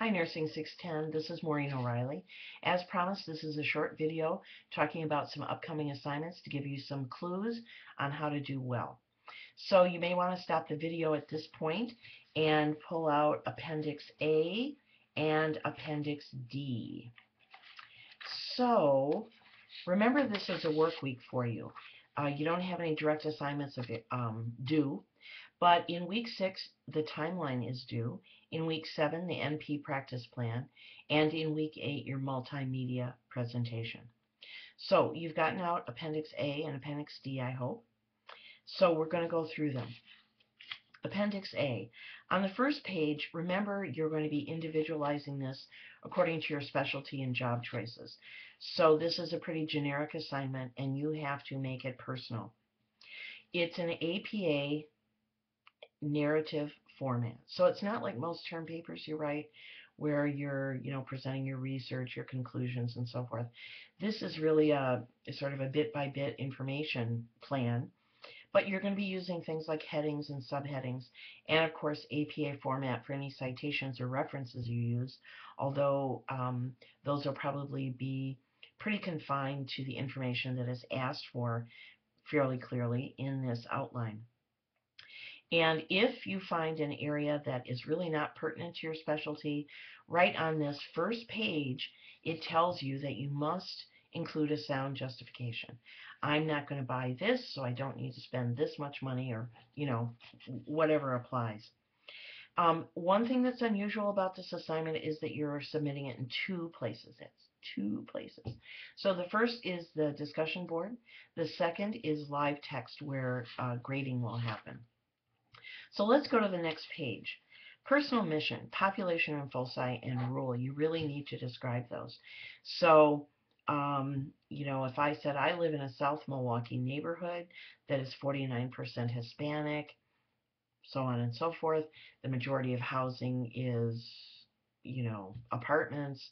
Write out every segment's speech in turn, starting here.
Hi, Nursing 610. This is Maureen O'Reilly. As promised, this is a short video talking about some upcoming assignments to give you some clues on how to do well. So you may want to stop the video at this point and pull out Appendix A and Appendix D. So remember, this is a work week for you. You don't have any direct assignments due. But in week 6, the timeline is due. In week 7, the NP practice plan. And in week 8, your multimedia presentation. So you've gotten out Appendix A and Appendix D, I hope. So we're going to go through them. Appendix A. On the first page, remember you're going to be individualizing this according to your specialty and job choices. So this is a pretty generic assignment, and you have to make it personal. It's an APA narrative format. So it's not like most term papers you write where you're, presenting your research, your conclusions, and so forth. This is really a sort of a bit-by-bit information plan, but you're going to be using things like headings and subheadings, and of course APA format for any citations or references you use, although those will probably be pretty confined to the information that is asked for fairly clearly in this outline. And if you find an area that is really not pertinent to your specialty, right on this first page, it tells you that you must include a sound justification. I'm not going to buy this, so I don't need to spend this much money, or, whatever applies. One thing that's unusual about this assignment is that you're submitting it in 2 places. It's 2 places. So the first is the discussion board. The second is live text, where grading will happen. So let's go to the next page. Personal mission, population and foci, and rule. You really need to describe those. So, if I said I live in a South Milwaukee neighborhood that is 49% Hispanic, so on and so forth, the majority of housing is, apartments.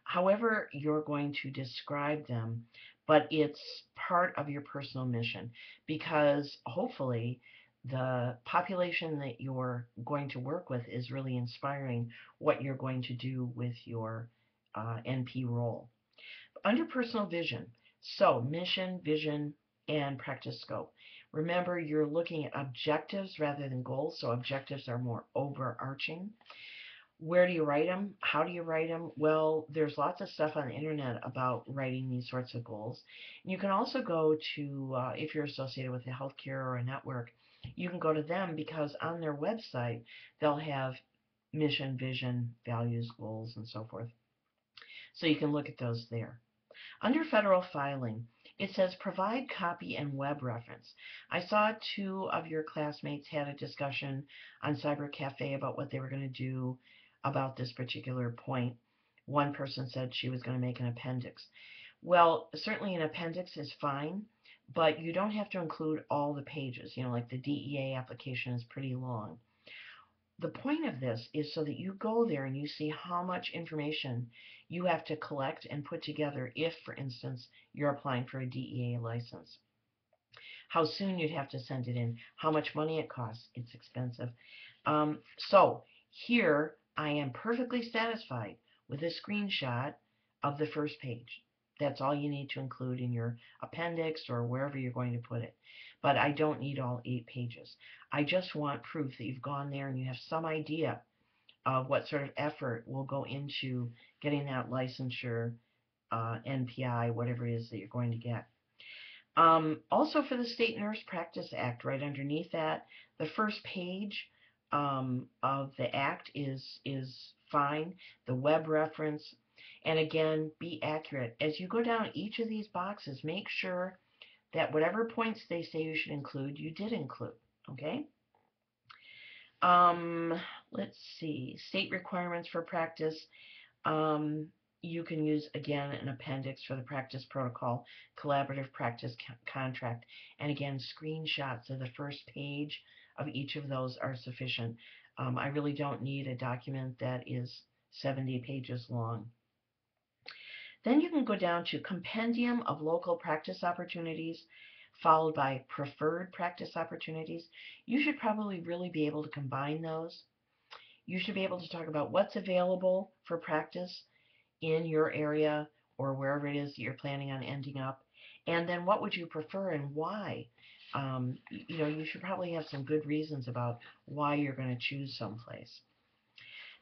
However, you're going to describe them, but it's part of your personal mission, because hopefully the population that you're going to work with is really inspiring what you're going to do with your NP role. Under personal vision, so mission, vision, and practice scope. Remember, you're looking at objectives rather than goals, so objectives are more overarching. Where do you write them? How do you write them? Well, there's lots of stuff on the internet about writing these sorts of goals. You can also go to, if you're associated with a healthcare or a network, you can go to them, because on their website they'll have mission, vision, values, goals, and so forth. So you can look at those there. Under federal filing, it says provide copy and web reference. I saw 2 of your classmates had a discussion on Cyber Cafe about what they were going to do about this particular point. One person said she was going to make an appendix. Well, certainly an appendix is fine, but you don't have to include all the pages. Like the DEA application is pretty long. The point of this is so that you go there and you see how much information you have to collect and put together if, for instance, you're applying for a DEA license. How soon you'd have to send it in, how much money it costs. It's expensive. So here I am perfectly satisfied with a screenshot of the first page. That's all you need to include in your appendix or wherever you're going to put it. But I don't need all 8 pages. I just want proof that you've gone there and you have some idea of what sort of effort will go into getting that licensure, NPI, whatever it is that you're going to get. Also, for the State Nurse Practice Act, right underneath that, the first page of the Act is fine. The web reference, and again, be accurate. As you go down each of these boxes, make sure that whatever points they say you should include, you did include. Okay? Let's see. State requirements for practice. You can use, again, an appendix for the practice protocol, collaborative practice contract, and again, screenshots of the first page of each of those are sufficient. I really don't need a document that is 70 pages long. Then you can go down to compendium of local practice opportunities, followed by preferred practice opportunities. You should probably really be able to combine those. You should be able to talk about what's available for practice in your area or wherever it is that you're planning on ending up. And then what would you prefer and why? You should probably have some good reasons about why you're going to choose someplace.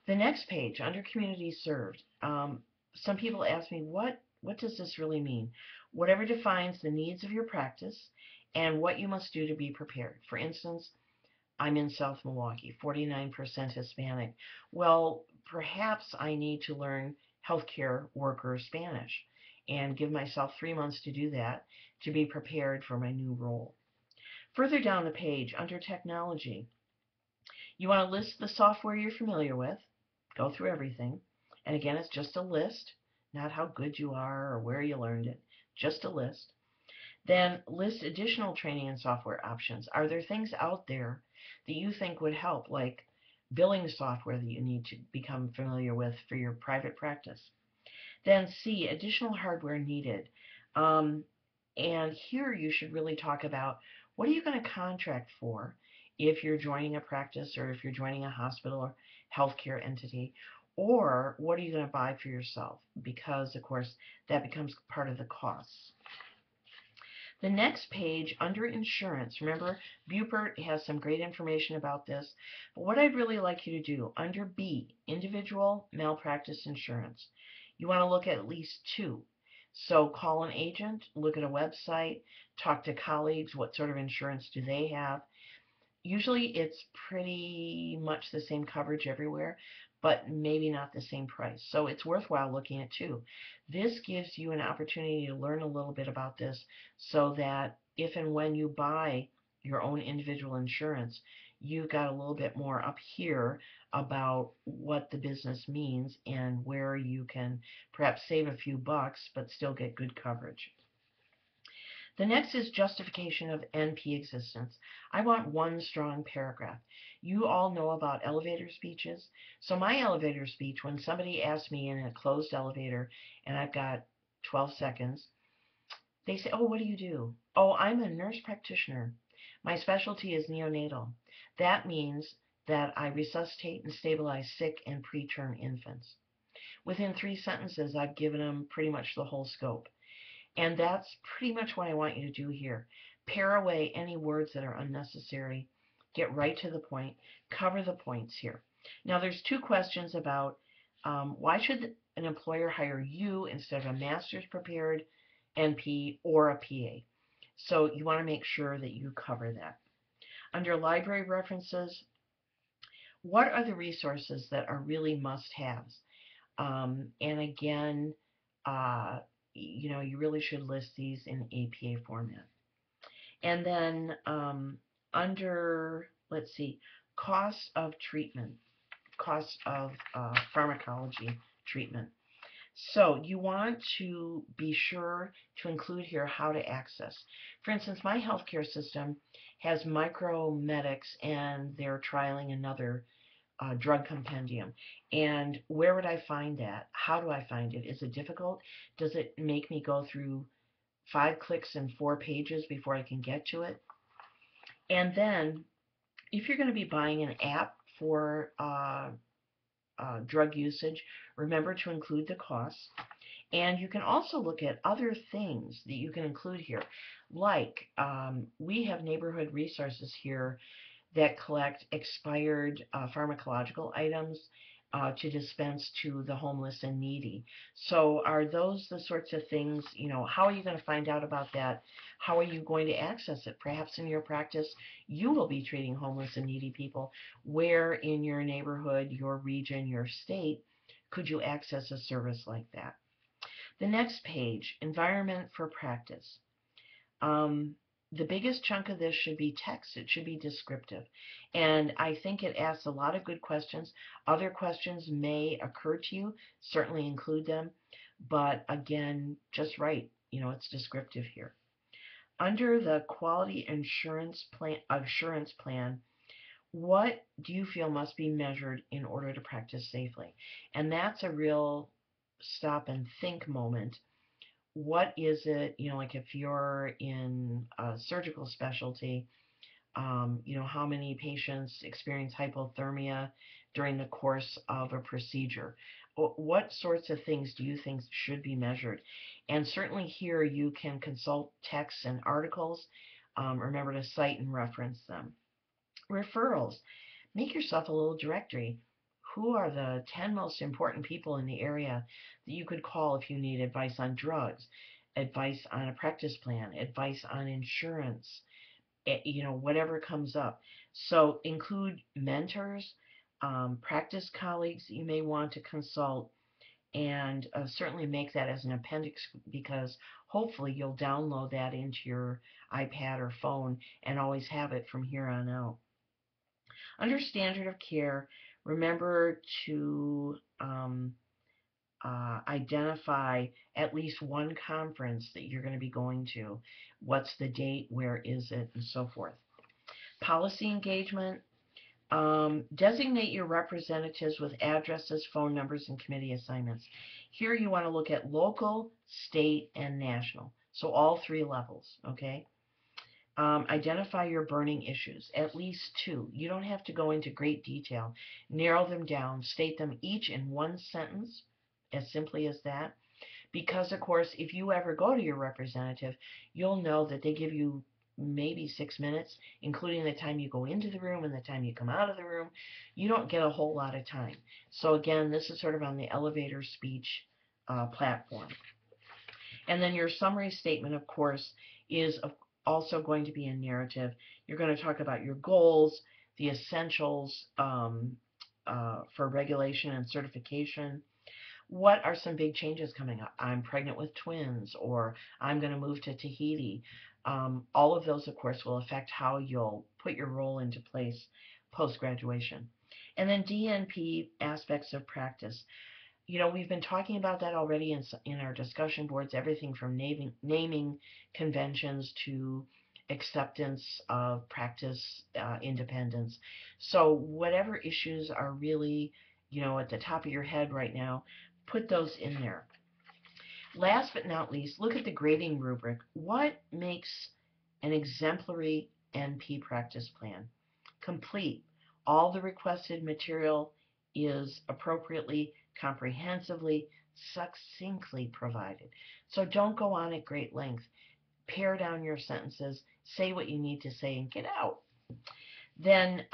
The next page, under community served, some people ask me, what does this really mean? Whatever defines the needs of your practice and what you must do to be prepared. For instance, I'm in South Milwaukee, 49% Hispanic. Well, perhaps I need to learn healthcare worker Spanish and give myself 3 months to do that to be prepared for my new role. Further down the page, under technology, you want to list the software you're familiar with, go through everything. And again, it's just a list, not how good you are or where you learned it, just a list. Then list additional training and software options. Are there things out there that you think would help, like billing software that you need to become familiar with for your private practice? Then C, additional hardware needed. Um, and here you should really talk about what are you going to contract for if you're joining a practice or if you're joining a hospital or healthcare entity, or what are you going to buy for yourself? Because, of course, that becomes part of the costs. The next page, under insurance, remember, Bupert has some great information about this, but what I'd really like you to do, under B, individual malpractice insurance, you want to look at least two. So call an agent, look at a website, talk to colleagues, what sort of insurance do they have. Usually it's pretty much the same coverage everywhere, but maybe not the same price. So it's worthwhile looking at too. This gives you an opportunity to learn a little bit about this so that if and when you buy your own individual insurance, you got a little bit more up here about what the business means and where you can perhaps save a few bucks but still get good coverage. The next is justification of NP existence. I want one strong paragraph. You all know about elevator speeches. So my elevator speech, when somebody asks me in a closed elevator and I've got 12 seconds, they say, oh, what do you do? Oh, I'm a nurse practitioner. My specialty is neonatal. That means that I resuscitate and stabilize sick and preterm infants. Within 3 sentences, I've given them pretty much the whole scope. And that's pretty much what I want you to do here. Pare away any words that are unnecessary. Get right to the point. Cover the points here. Now, there's two questions about why should an employer hire you instead of a master's prepared NP or a PA? So you want to make sure that you cover that. Under library references, what are the resources that are really must-haves? And again, uh, you really should list these in APA format. And then under, let's see, cost of treatment, cost of pharmacology treatment. So you want to be sure to include here how to access. For instance, my healthcare system has micromedics and they're trialing another drug compendium. And where would I find that? How do I find it? Is it difficult? Does it make me go through 5 clicks and 4 pages before I can get to it? And then, if you're going to be buying an app for drug usage, remember to include the costs. And you can also look at other things that you can include here. Like, we have neighborhood resources here that collect expired pharmacological items to dispense to the homeless and needy. So are those the sorts of things, how are you going to find out about that? How are you going to access it? Perhaps in your practice, you will be treating homeless and needy people. Where in your neighborhood, your region, your state, could you access a service like that? The next page, environment for practice. The biggest chunk of this should be text. It should be descriptive. And I think it asks a lot of good questions. Other questions may occur to you. Certainly include them. But again, just write. It's descriptive here. Under the quality assurance plan, what do you feel must be measured in order to practice safely? And that's a real stop and think moment. What is it, like if you're in a surgical specialty, how many patients experience hypothermia during the course of a procedure? What sorts of things do you think should be measured? And certainly here you can consult texts and articles. Remember to cite and reference them. Referrals. Make yourself a little directory. Who are the 10 most important people in the area that you could call if you need advice on drugs, advice on a practice plan, advice on insurance, whatever comes up. So include mentors, practice colleagues that you may want to consult, and certainly make that as an appendix, because hopefully you'll download that into your iPad or phone and always have it from here on out. Under standard of care, remember to identify at least one conference that you're going to be going to. What's the date? Where is it? And so forth. Policy engagement. Designate your representatives with addresses, phone numbers, and committee assignments. Here you want to look at local, state, and national. So all three levels, okay? Identify your burning issues, at least two. You don't have to go into great detail. Narrow them down, state them each in one sentence, as simply as that. Because, of course, if you ever go to your representative, you'll know that they give you maybe 6 minutes, including the time you go into the room and the time you come out of the room. You don't get a whole lot of time. So again, this is sort of on the elevator speech platform. And then your summary statement, of course, is also going to be a narrative. You're going to talk about your goals, the essentials for regulation and certification. What are some big changes coming up? I'm pregnant with twins, or I'm going to move to Tahiti. All of those, of course, will affect how you'll put your role into place post-graduation. And then DNP aspects of practice. We've been talking about that already in our discussion boards, everything from naming conventions to acceptance of practice independence. So whatever issues are really, at the top of your head right now, put those in there. Last but not least, look at the grading rubric. What makes an exemplary NP practice plan? Complete. All the requested material is appropriately, comprehensively, succinctly provided. So don't go on at great length. Pare down your sentences, say what you need to say, and get out. Then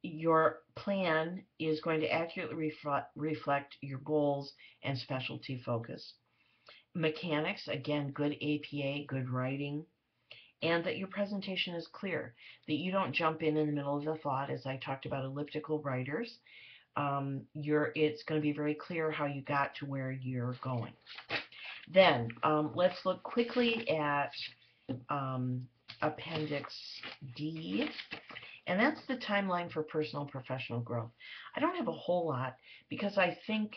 your plan is going to accurately reflect your goals and specialty focus. Mechanics, again, good APA, good writing, and that your presentation is clear, that you don't jump in the middle of the thought, as I talked about elliptical writers. It's going to be very clear how you got to where you're going. Then let's look quickly at Appendix D, and that's the timeline for personal and professional growth. I don't have a whole lot because I think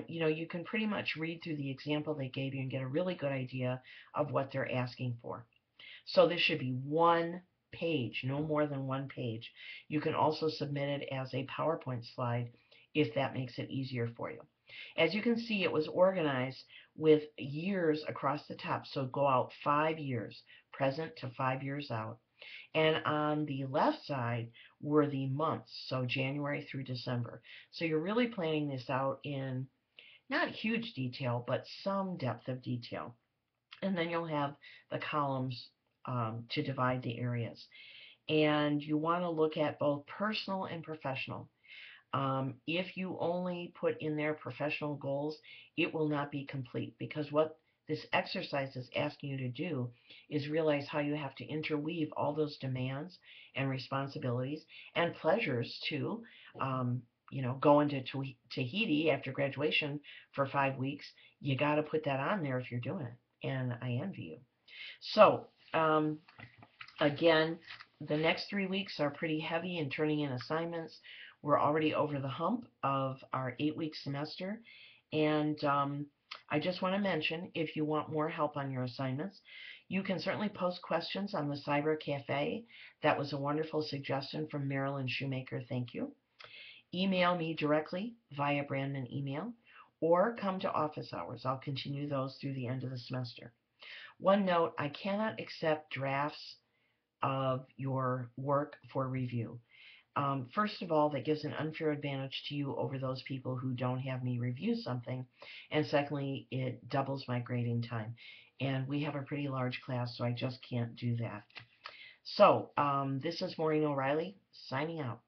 you can pretty much read through the example they gave you and get a really good idea of what they're asking for. So this should be one page, no more than one page. You can also submit it as a PowerPoint slide if that makes it easier for you. As you can see, it was organized with years across the top, so go out 5 years, present to 5 years out. And on the left side were the months, so January through December. So you're really planning this out in not huge detail, but some depth of detail. And then you'll have the columns to divide the areas. And you want to look at both personal and professional. If you only put in there professional goals, it will not be complete, because what this exercise is asking you to do is realize how you have to interweave all those demands and responsibilities and pleasures too. Going to Tahiti after graduation for 5 weeks, you got to put that on there if you're doing it, and I envy you. So again, the next 3 weeks are pretty heavy in turning in assignments. We're already over the hump of our 8-week semester, and I just want to mention, if you want more help on your assignments, you can certainly post questions on the Cyber Cafe. That was a wonderful suggestion from Marilyn Shoemaker. Thank you. Email me directly via Brandman email, or come to office hours. I'll continue those through the end of the semester. One note, I cannot accept drafts of your work for review. First of all, that gives an unfair advantage to you over those people who don't have me review something. And secondly, it doubles my grading time. And we have a pretty large class, so I just can't do that. So, this is Maureen O'Reilly, signing out.